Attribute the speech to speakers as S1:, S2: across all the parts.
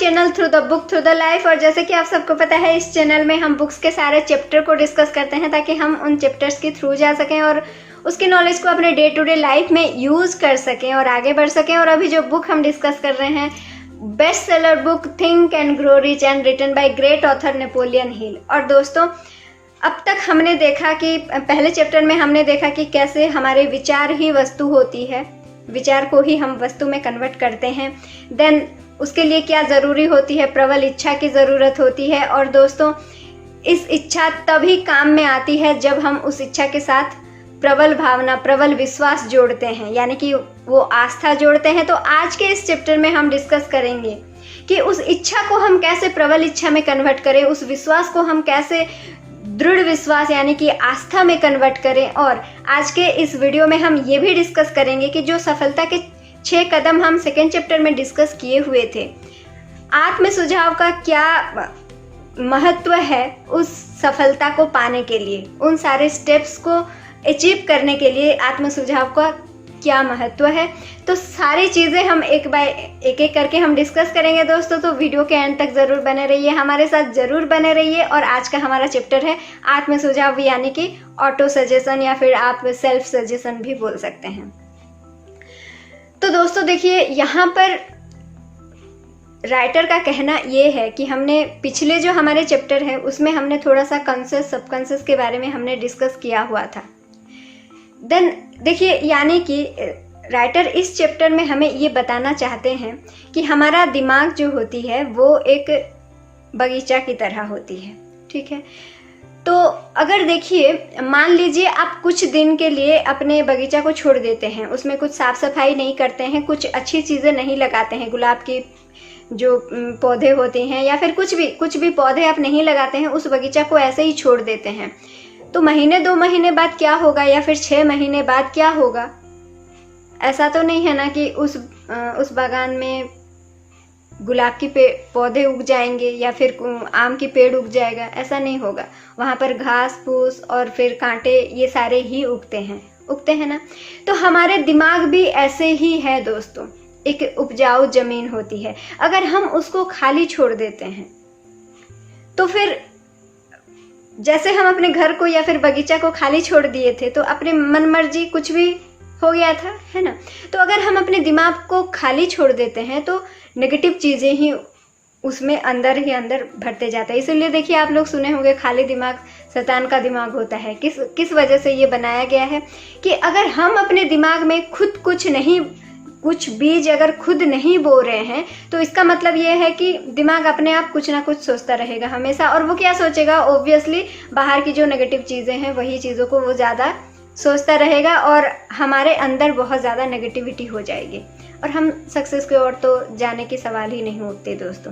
S1: Channel through the book through the life. और जैसे कि आप सबको पता है, इस चैनल में हम बुक्स के सारे चैप्टर को डिस्कस करते हैं ताकि हम उन चैप्टर्स के थ्रू जा सकें और उसकी नॉलेज को अपने डे टू डे लाइफ में यूज़ कर सकें और आगे बढ़ सकें। और अभी जो बुक हम डिस्कस कर रहे हैं, best seller book think and grow rich and written by great author Napoleon Hill. और दोस्तों, अब तक हमने देखा कि पहले चैप्टर में हमने देखा कि कैसे हमारे विचार ही वस्तु होती है, विचार को ही हम वस्तु में कन्वर्ट करते हैं। देन उसके लिए क्या ज़रूरी होती है, प्रबल इच्छा की ज़रूरत होती है। और दोस्तों, इस इच्छा तभी काम में आती है जब हम उस इच्छा के साथ प्रबल भावना, प्रबल विश्वास जोड़ते हैं, यानी कि वो आस्था जोड़ते हैं। तो आज के इस चैप्टर में हम डिस्कस करेंगे कि उस इच्छा को हम कैसे प्रबल इच्छा में कन्वर्ट करें, उस विश्वास को हम कैसे दृढ़ विश्वास यानी कि आस्था में कन्वर्ट करें। और आज के इस वीडियो में हम ये भी डिस्कस करेंगे कि जो सफलता के 6 कदम हम सेकेंड चैप्टर में डिस्कस किए हुए थे, आत्म सुझाव का क्या महत्व है उस सफलता को पाने के लिए, उन सारे स्टेप्स को अचीव करने के लिए आत्म सुझाव का क्या महत्व है। तो सारी चीज़ें हम एक एक करके हम डिस्कस करेंगे दोस्तों। तो वीडियो के एंड तक ज़रूर बने रहिए, हमारे साथ ज़रूर बने रहिए। और आज का हमारा चैप्टर है आत्म सुझाव, यानी कि ऑटो सजेशन या फिर आप सेल्फ सजेशन भी बोल सकते हैं। तो दोस्तों देखिए, यहाँ पर राइटर का कहना ये है कि हमने पिछले जो हमारे चैप्टर है उसमें हमने थोड़ा सा कॉन्शियस सबकॉन्शियस के बारे में हमने डिस्कस किया हुआ था। देन देखिए, यानी कि राइटर इस चैप्टर में हमें ये बताना चाहते हैं कि हमारा दिमाग जो होती है वो एक बगीचा की तरह होती है, ठीक है। तो अगर देखिए, मान लीजिए आप कुछ दिन के लिए अपने बगीचा को छोड़ देते हैं, उसमें कुछ साफ सफाई नहीं करते हैं, कुछ अच्छी चीज़ें नहीं लगाते हैं, गुलाब की जो पौधे होते हैं या फिर कुछ भी पौधे आप नहीं लगाते हैं, उस बगीचा को ऐसे ही छोड़ देते हैं, तो महीने 2 महीने बाद क्या होगा या फिर 6 महीने बाद क्या होगा? ऐसा तो नहीं है ना कि उस बागान में गुलाब की पौधे उग जाएंगे या फिर आम की पेड़ उग जाएगा, ऐसा नहीं होगा। वहाँ पर घास फूस और फिर कांटे ये सारे ही उगते हैं ना। तो हमारे दिमाग भी ऐसे ही है दोस्तों, एक उपजाऊ जमीन होती है। अगर हम उसको खाली छोड़ देते हैं तो फिर जैसे हम अपने घर को या फिर बगीचा को खाली छोड़ दिए थे तो अपने मन मर्जी कुछ भी हो गया था, है ना। तो अगर हम अपने दिमाग को खाली छोड़ देते हैं तो नेगेटिव चीज़ें ही उसमें अंदर ही अंदर भरते जाता है। इसलिए देखिए, आप लोग सुने होंगे खाली दिमाग शैतान का दिमाग होता है। किस वजह से ये बनाया गया है कि अगर हम अपने दिमाग में खुद कुछ बीज अगर खुद नहीं बो रहे हैं तो इसका मतलब ये है कि दिमाग अपने आप कुछ ना कुछ सोचता रहेगा हमेशा। और वो क्या सोचेगा? ऑब्वियसली बाहर की जो नेगेटिव चीज़ें हैं वही चीज़ों को वो ज़्यादा सोचता रहेगा और हमारे अंदर बहुत ज़्यादा नेगेटिविटी हो जाएगी और हम सक्सेस की ओर तो जाने की सवाल ही नहीं उठते दोस्तों।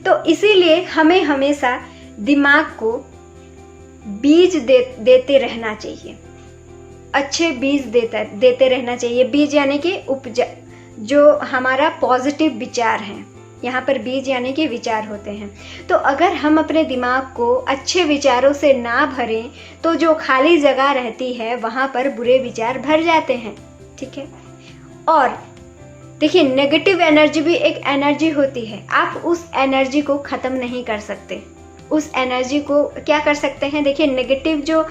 S1: तो इसीलिए हमें हमेशा दिमाग को बीज देते रहना चाहिए, अच्छे बीज देते रहना चाहिए। बीज यानी कि जो हमारा पॉजिटिव विचार है, यहाँ पर बीज यानी कि विचार होते हैं। तो अगर हम अपने दिमाग को अच्छे विचारों से ना भरें तो जो खाली जगह रहती है वहाँ पर बुरे विचार भर जाते हैं, ठीक है। और देखिए, नेगेटिव एनर्जी भी एक एनर्जी होती है, आप उस एनर्जी को ख़त्म नहीं कर सकते। उस एनर्जी को क्या कर सकते हैं? देखिए, नेगेटिव जो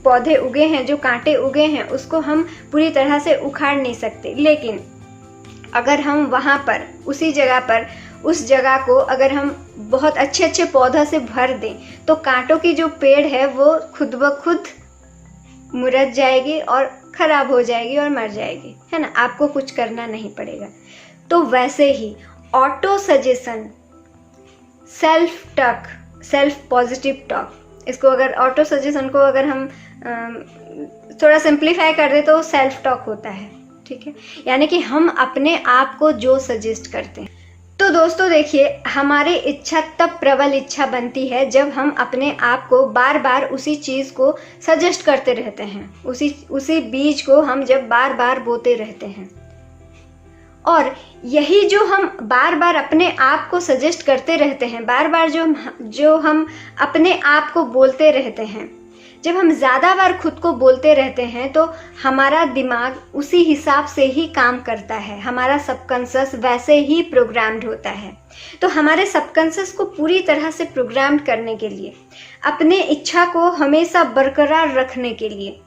S1: पौधे उगे हैं, जो कांटे उगे हैं, उसको हम पूरी तरह से उखाड़ नहीं सकते, लेकिन अगर हम वहाँ पर उसी जगह पर उस जगह को अगर हम बहुत अच्छे पौधों से भर दें तो कांटों की जो पेड़ है वो खुद ब खुद मुरझ जाएगी और ख़राब हो जाएगी और मर जाएगी, है ना। आपको कुछ करना नहीं पड़ेगा। तो वैसे ही auto suggestion, self talk, self positive talk, इसको अगर ऑटो सजेशन को अगर हम थोड़ा सिंप्लीफाई कर दे तो सेल्फ टॉक होता है, ठीक है। यानी कि हम अपने आप को जो सजेस्ट करते हैं। तो दोस्तों देखिए, हमारी इच्छा तब प्रबल इच्छा बनती है जब हम अपने आप को बार बार उसी चीज़ को सजेस्ट करते रहते हैं, उसी बीज को हम जब बार बार बोते रहते हैं। और यही जो हम बार बार अपने आप को सजेस्ट करते रहते हैं, बार बार जो हम अपने आप को बोलते रहते हैं, जब हम ज़्यादा बार खुद को बोलते रहते हैं तो हमारा दिमाग उसी हिसाब से ही काम करता है, हमारा सबकॉन्शियस वैसे ही प्रोग्राम्ड होता है। तो हमारे सबकॉन्शियस को पूरी तरह से प्रोग्राम करने के लिए, अपने इच्छा को हमेशा बरकरार रखने के लिए,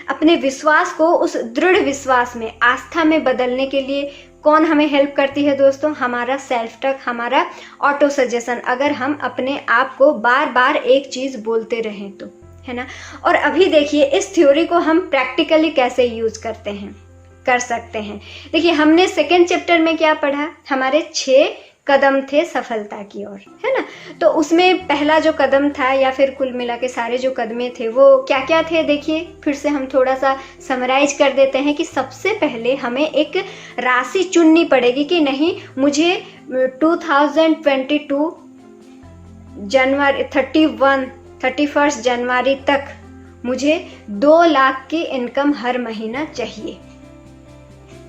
S1: अपने विश्वास को उस दृढ़ विश्वास में, आस्था में बदलने के लिए कौन हमें हेल्प करती है दोस्तों? हमारा सेल्फ टॉक, हमारा ऑटो सजेशन। अगर हम अपने आप को बार बार एक चीज़ बोलते रहें तो, है ना। और अभी देखिए इस थ्योरी को हम प्रैक्टिकली कैसे यूज कर सकते हैं। देखिए हमने सेकेंड चैप्टर में क्या पढ़ा, हमारे 6 कदम थे सफलता की ओर, है ना। तो उसमें पहला जो कदम था, या फिर कुल मिला के सारे जो कदमें थे वो क्या क्या थे, देखिए फिर से हम थोड़ा सा समराइज कर देते हैं कि सबसे पहले हमें एक राशि चुननी पड़ेगी कि नहीं, मुझे 2022 जनवरी 31 जनवरी तक मुझे 2 लाख की इनकम हर महीना चाहिए।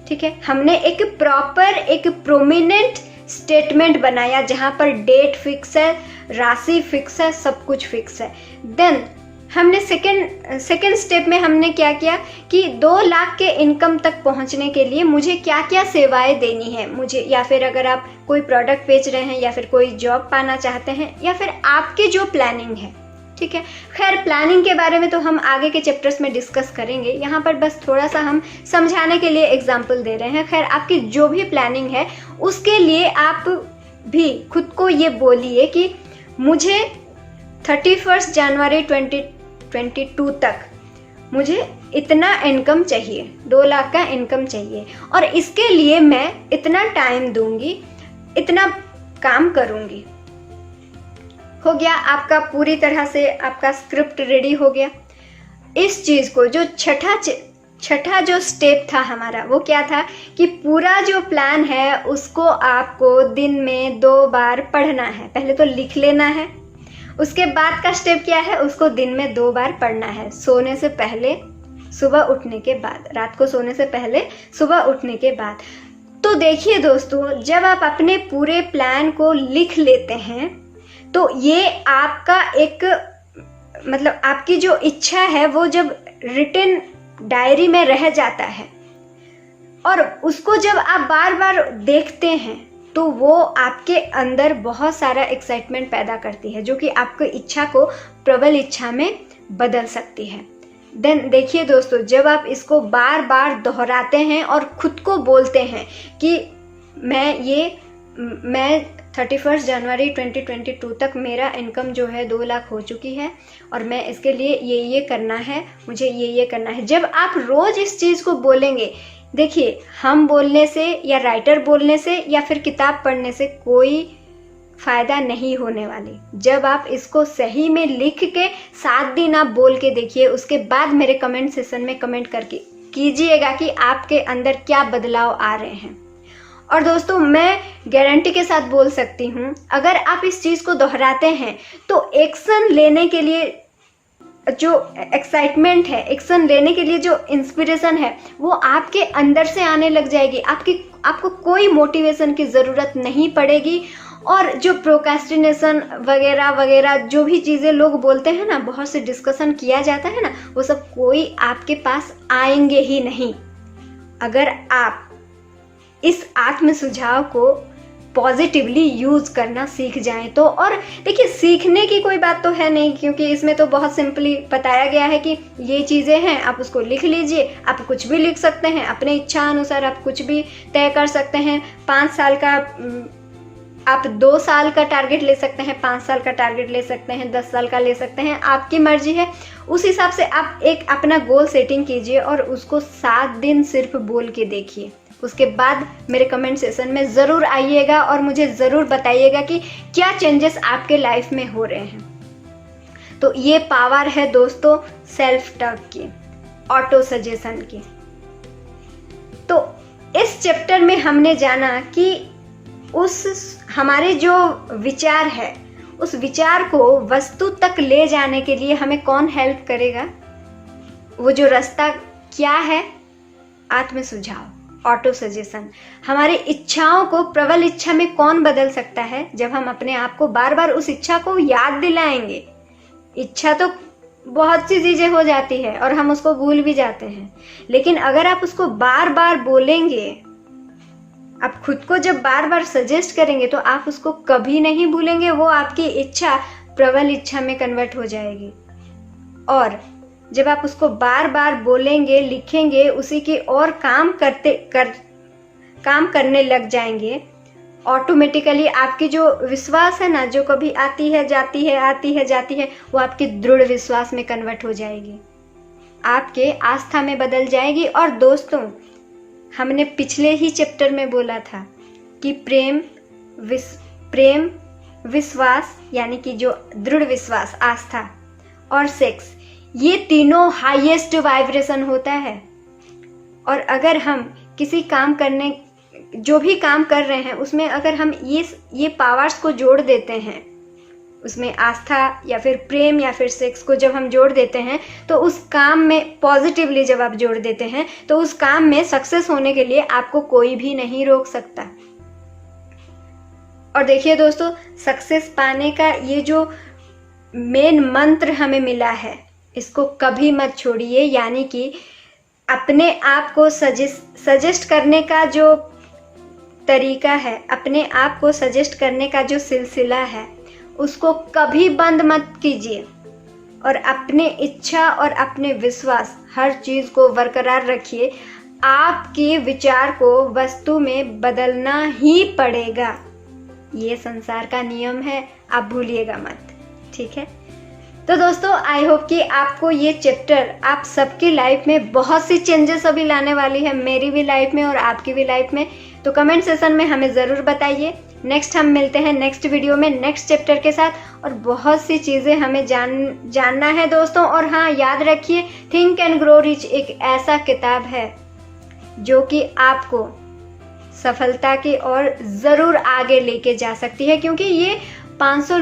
S1: ठीक है, हमने एक प्रॉपर, एक प्रोमिनेंट स्टेटमेंट बनाया जहां पर डेट फिक्स है, राशि फिक्स है, सब कुछ फिक्स है। देन हमने सेकेंड स्टेप में हमने क्या किया कि 2 लाख के इनकम तक पहुंचने के लिए मुझे क्या क्या सेवाएं देनी है मुझे, या फिर अगर आप कोई प्रोडक्ट बेच रहे हैं, या फिर कोई जॉब पाना चाहते हैं, या फिर आपकी जो प्लानिंग है। ठीक है, खैर प्लानिंग के बारे में तो हम आगे के चैप्टर्स में डिस्कस करेंगे, यहाँ पर बस थोड़ा सा हम समझाने के लिए एग्जाम्पल दे रहे हैं। खैर आपकी जो भी प्लानिंग है उसके लिए आप भी खुद को ये बोलिए कि मुझे 31 जनवरी 2022 तक मुझे इतना इनकम चाहिए, 2 लाख का इनकम चाहिए, और इसके लिए मैं इतना टाइम दूंगी, इतना काम करूंगी। हो गया आपका, पूरी तरह से आपका स्क्रिप्ट रेडी हो गया। इस चीज़ को जो छठा जो स्टेप था हमारा, वो क्या था कि पूरा जो प्लान है उसको आपको दिन में 2 बार पढ़ना है। पहले तो लिख लेना है, उसके बाद का स्टेप क्या है, उसको दिन में 2 बार पढ़ना है, सोने से पहले, सुबह उठने के बाद, रात को सोने से पहले, सुबह उठने के बाद। तो देखिए दोस्तों, जब आप अपने पूरे प्लान को लिख लेते हैं तो ये आपका एक, मतलब आपकी जो इच्छा है वो जब रिटन डायरी में रह जाता है, और उसको जब आप बार बार देखते हैं तो वो आपके अंदर बहुत सारा एक्साइटमेंट पैदा करती है, जो कि आपकी इच्छा को प्रबल इच्छा में बदल सकती है। देन देखिए दोस्तों, जब आप इसको बार बार दोहराते हैं और खुद को बोलते हैं कि मैं 31 जनवरी 2022 तक मेरा इनकम जो है 2 लाख हो चुकी है, और मैं इसके लिए ये करना है, मुझे ये करना है। जब आप रोज़ इस चीज़ को बोलेंगे, देखिए हम बोलने से या राइटर बोलने से या फिर किताब पढ़ने से कोई फ़ायदा नहीं होने वाली। जब आप इसको सही में लिख के 7 दिन आप बोल के देखिए, उसके बाद मेरे कमेंट सेशन में कमेंट करके कीजिएगा कि आपके अंदर क्या बदलाव आ रहे हैं। और दोस्तों मैं गारंटी के साथ बोल सकती हूँ, अगर आप इस चीज़ को दोहराते हैं तो एक्शन लेने के लिए जो एक्साइटमेंट है, एक्शन लेने के लिए जो इंस्पिरेशन है, वो आपके अंदर से आने लग जाएगी। आपको कोई मोटिवेशन की ज़रूरत नहीं पड़ेगी। और जो प्रोक्रेस्टिनेशन वगैरह वगैरह जो भी चीज़ें लोग बोलते हैं ना, बहुत से डिस्कशन किया जाता है ना, वो सब कोई आपके पास आएंगे ही नहीं, अगर आप इस आत्म सुझाव को पॉजिटिवली यूज़ करना सीख जाएं तो। और देखिए सीखने की कोई बात तो है नहीं, क्योंकि इसमें तो बहुत सिंपली बताया गया है कि ये चीज़ें हैं, आप उसको लिख लीजिए। आप कुछ भी लिख सकते हैं, अपने इच्छा अनुसार आप कुछ भी तय कर सकते हैं। 5 साल का आप 2 साल का टारगेट ले सकते हैं, 5 साल का टारगेट ले सकते हैं, 10 साल का ले सकते हैं, आपकी मर्जी है। उस हिसाब से आप एक अपना गोल सेटिंग कीजिए और उसको 7 दिन सिर्फ बोल के देखिए। उसके बाद मेरे कमेंट सेशन में ज़रूर आइएगा और मुझे ज़रूर बताइएगा कि क्या चेंजेस आपके लाइफ में हो रहे हैं। तो ये पावर है दोस्तों सेल्फ टॉक की, ऑटो सजेशन की। तो इस चैप्टर में हमने जाना कि उस हमारे जो विचार है, उस विचार को वस्तु तक ले जाने के लिए हमें कौन हेल्प करेगा। वो जो रास्ता क्या है, आत्म सुझाव, ऑटो सजेशन। हमारी इच्छाओं को प्रबल इच्छा में कौन बदल सकता है, जब हम अपने आप को बार बार उस इच्छा को याद दिलाएंगे। इच्छा तो बहुत सी चीज़ें हो जाती है और हम उसको भूल भी जाते हैं। लेकिन अगर आप उसको बार बार बोलेंगे, आप खुद को जब बार बार सजेस्ट करेंगे तो आप उसको कभी नहीं भूलेंगे। वो आपकी इच्छा प्रबल इच्छा में कन्वर्ट हो जाएगी। और जब आप उसको बार बार बोलेंगे, लिखेंगे, उसी की और काम करने लग जाएंगे, ऑटोमेटिकली आपकी जो विश्वास है ना, जो कभी आती है जाती है, आती है जाती है, वो आपकी दृढ़ विश्वास में कन्वर्ट हो जाएगी, आपके आस्था में बदल जाएगी। और दोस्तों, हमने पिछले ही चैप्टर में बोला था कि प्रेम, विश्वास यानी कि जो दृढ़ विश्वास, आस्था और सेक्स, ये तीनों हाईएस्ट वाइब्रेशन होता है। और अगर हम किसी काम करने, जो भी काम कर रहे हैं, उसमें अगर हम ये पावर्स को जोड़ देते हैं, उसमें आस्था या फिर प्रेम या फिर सेक्स को जब हम जोड़ देते हैं, तो उस काम में पॉजिटिवली जब आप जोड़ देते हैं, तो उस काम में सक्सेस होने के लिए आपको कोई भी नहीं रोक सकता। और देखिए दोस्तों, सक्सेस पाने का ये जो मेन मंत्र हमें मिला है, इसको कभी मत छोड़िए। यानी कि अपने आप को सजेस्ट करने का जो तरीका है, अपने आप को सजेस्ट करने का जो सिलसिला है, उसको कभी बंद मत कीजिए। और अपने इच्छा और अपने विश्वास, हर चीज़ को बरकरार रखिए। आपके विचार को वस्तु में बदलना ही पड़ेगा। ये संसार का नियम है, आप भूलिएगा मत, ठीक है। तो दोस्तों, आई होप कि आपको ये चैप्टर आप सबकी लाइफ में बहुत सी चेंजेस अभी लाने वाली है, मेरी भी लाइफ में और आपकी भी लाइफ में। तो कमेंट सेशन में हमें ज़रूर बताइए। नेक्स्ट हम मिलते हैं नेक्स्ट वीडियो में नेक्स्ट चैप्टर के साथ, और बहुत सी चीज़ें हमें जानना है दोस्तों। और हाँ, याद रखिए, थिंक एंड ग्रो रिच एक ऐसा किताब है जो कि आपको सफलता की ओर ज़रूर आगे लेके जा सकती है, क्योंकि ये 500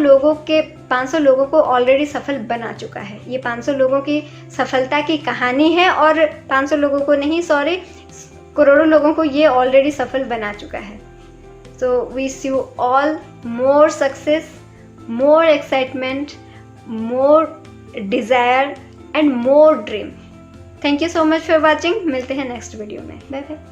S1: लोगों को ऑलरेडी सफल बना चुका है। ये 500 लोगों की सफलता की कहानी है, और 500 लोगों को नहीं, सॉरी, करोड़ों लोगों को ये ऑलरेडी सफल बना चुका है। So wish you all more success, more excitement, more desire and more dream. Thank you so much for watching. मिलते हैं नेक्स्ट वीडियो में। Bye bye.